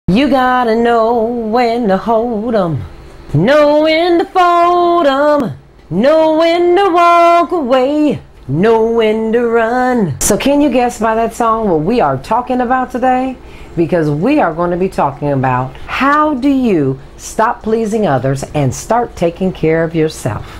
You gotta know when to hold 'em, know when to fold 'em, know when to walk away, know when to run. So can you guess by that song what we are talking about today? Because we are going to be talking about how do you stop pleasing others and start taking care of yourself.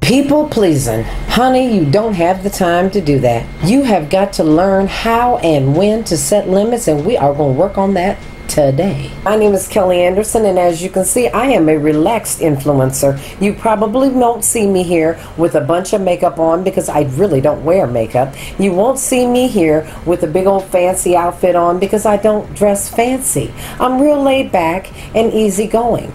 People pleasing. Honey, you don't have the time to do that. You have got to learn how and when to set limits, and we are going to work on that today. My name is Kelly Anderson, and as you can see, I am a relaxed influencer. You probably won't see me here with a bunch of makeup on because I really don't wear makeup. You won't see me here with a big old fancy outfit on because I don't dress fancy. I'm real laid back and easygoing.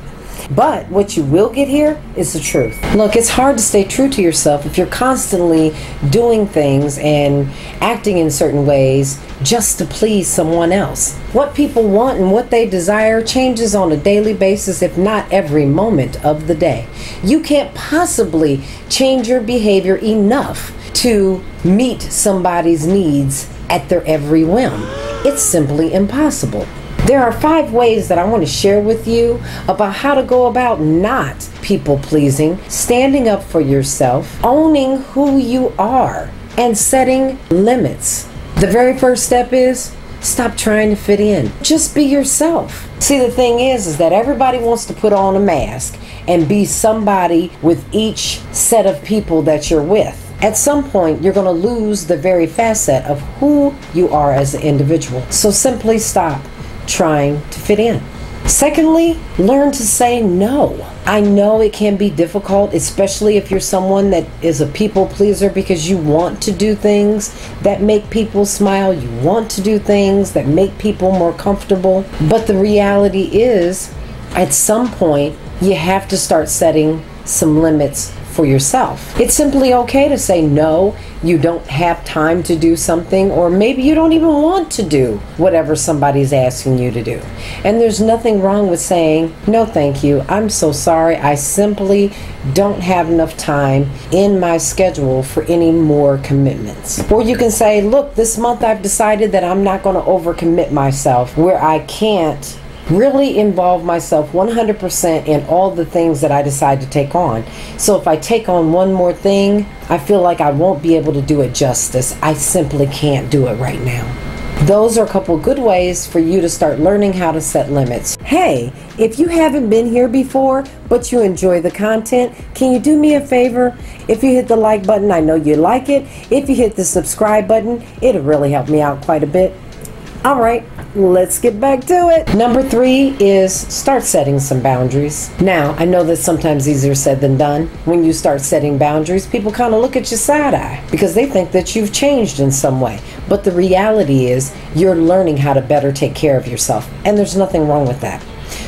But what you will get here is the truth. Look, it's hard to stay true to yourself if you're constantly doing things and acting in certain ways just to please someone else. What people want and what they desire changes on a daily basis, if not every moment of the day. You can't possibly change your behavior enough to meet somebody's needs at their every whim. It's simply impossible. There are 5 ways that I want to share with you about how to go about not people pleasing, standing up for yourself, owning who you are, and setting limits. The very first step is stop trying to fit in. Just be yourself. See, the thing is that everybody wants to put on a mask and be somebody with each set of people that you're with. At some point, you're going to lose the very facet of who you are as an individual. So simply stop trying to fit in. Secondly, learn to say no. I know it can be difficult, especially if you're someone that is a people pleaser, because you want to do things that make people smile. You want to do things that make people more comfortable. But the reality is, at some point, you have to start setting some limits for yourself. It's simply okay to say no. You don't have time to do something, or maybe you don't even want to do whatever somebody's asking you to do. And there's nothing wrong with saying, no thank you, I'm so sorry, I simply don't have enough time in my schedule for any more commitments. Or you can say, look, this month I've decided that I'm not going to overcommit myself where I can't really involve myself 100% in all the things that I decide to take on. So if I take on one more thing, I feel like I won't be able to do it justice. I simply can't do it right now. Those are a couple good ways for you to start learning how to set limits. Hey, if you haven't been here before, but you enjoy the content, can you do me a favor? If you hit the like button, I know you like it. If you hit the subscribe button, it'll really help me out quite a bit. All right, let's get back to it. Number 3 is start setting some boundaries. Now, I know that's sometimes easier said than done. When you start setting boundaries, people kind of look at you side eye because they think that you've changed in some way. But the reality is you're learning how to better take care of yourself, and there's nothing wrong with that.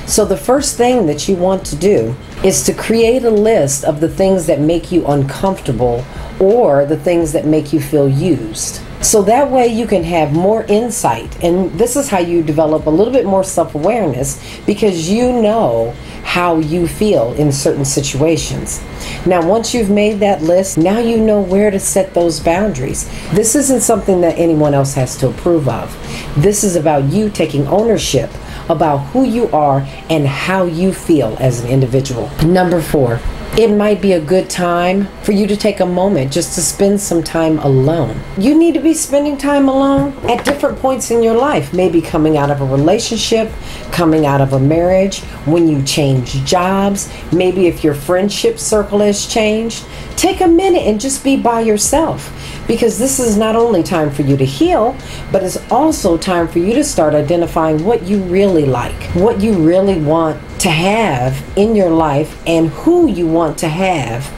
So the first thing that you want to do is to create a list of the things that make you uncomfortable or the things that make you feel used. So that way you can have more insight, and this is how you develop a little bit more self-awareness, because you know how you feel in certain situations. Now once you've made that list, now you know where to set those boundaries. This isn't something that anyone else has to approve of. This is about you taking ownership about who you are and how you feel as an individual. Number 4. It might be a good time for you to take a moment just to spend some time alone. You need to be spending time alone at different points in your life. Maybe coming out of a relationship, coming out of a marriage, when you change jobs, maybe if your friendship circle has changed. Take a minute and just be by yourself, because this is not only time for you to heal, but it's also time for you to start identifying what you really like, what you really want to have in your life, and who you want to have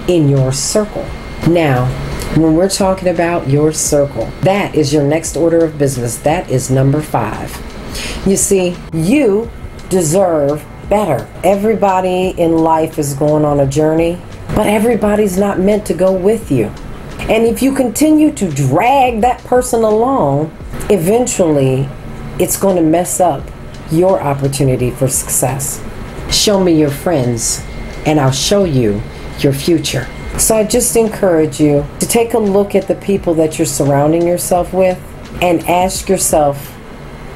in your circle. Now, when we're talking about your circle, that is your next order of business. That is number 5. You see, you deserve better. Everybody in life is going on a journey, but everybody's not meant to go with you. And if you continue to drag that person along, eventually it's going to mess up your opportunity for success. Show me your friends, and I'll show you your future. So I just encourage you to take a look at the people that you're surrounding yourself with and ask yourself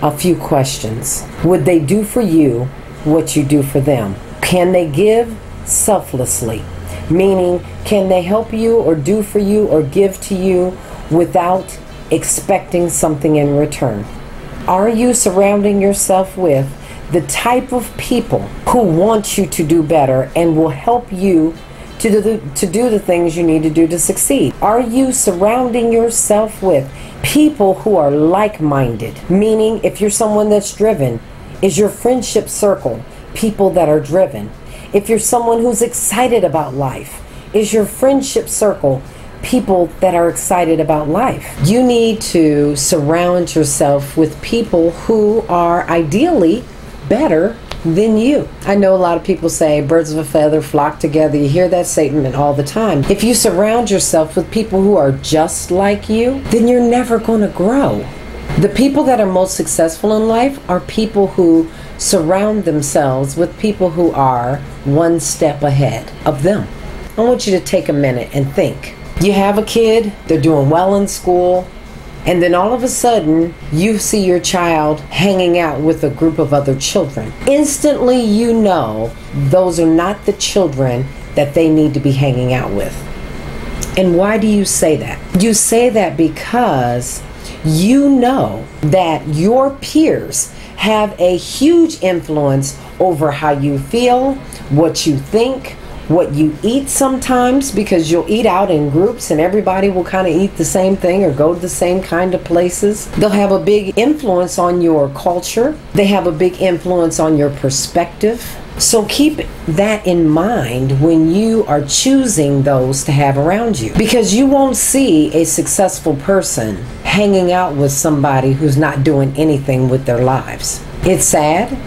a few questions. Would they do for you what you do for them? Can they give selflessly? Meaning, can they help you or do for you or give to you without expecting something in return? Are you surrounding yourself with the type of people who want you to do better and will help you to do the things you need to do to succeed? Are you surrounding yourself with people who are like-minded? Meaning, if you're someone that's driven, is your friendship circle people that are driven? If you're someone who's excited about life, is your friendship circle people that are excited about life? You need to surround yourself with people who are ideally better than you. I know a lot of people say birds of a feather flock together. You hear that statement all the time. If you surround yourself with people who are just like you, then you're never going to grow. The people that are most successful in life are people who surround themselves with people who are one step ahead of them. I want you to take a minute and think. You have a kid, they're doing well in school, and then all of a sudden, you see your child hanging out with a group of other children. Instantly, you know those are not the children that they need to be hanging out with. And why do you say that? You say that because you know that your peers have a huge influence over how you feel, what you think, what you eat sometimes, because you'll eat out in groups and everybody will kind of eat the same thing or go to the same kind of places. They'll have a big influence on your culture. They have a big influence on your perspective. So keep that in mind when you are choosing those to have around you, because you won't see a successful person hanging out with somebody who's not doing anything with their lives. It's sad,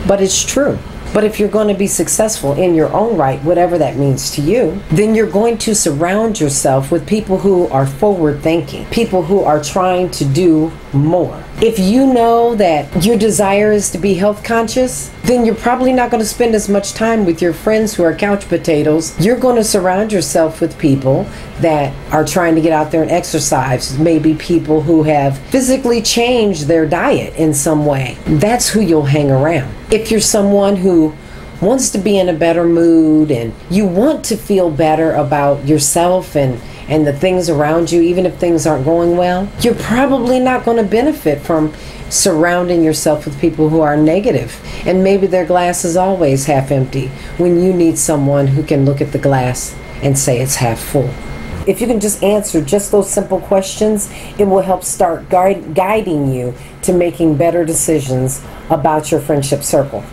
but it's true. But if you're going to be successful in your own right, whatever that means to you, then you're going to surround yourself with people who are forward thinking, people who are trying to do more. If you know that your desire is to be health conscious, then you're probably not going to spend as much time with your friends who are couch potatoes. You're going to surround yourself with people that are trying to get out there and exercise. Maybe people who have physically changed their diet in some way. That's who you'll hang around. If you're someone who wants to be in a better mood and you want to feel better about yourself and the things around you, even if things aren't going well, you're probably not going to benefit from surrounding yourself with people who are negative. And maybe their glass is always half empty when you need someone who can look at the glass and say it's half full. If you can just answer just those simple questions, it will help start guiding you to making better decisions about your friendship circle.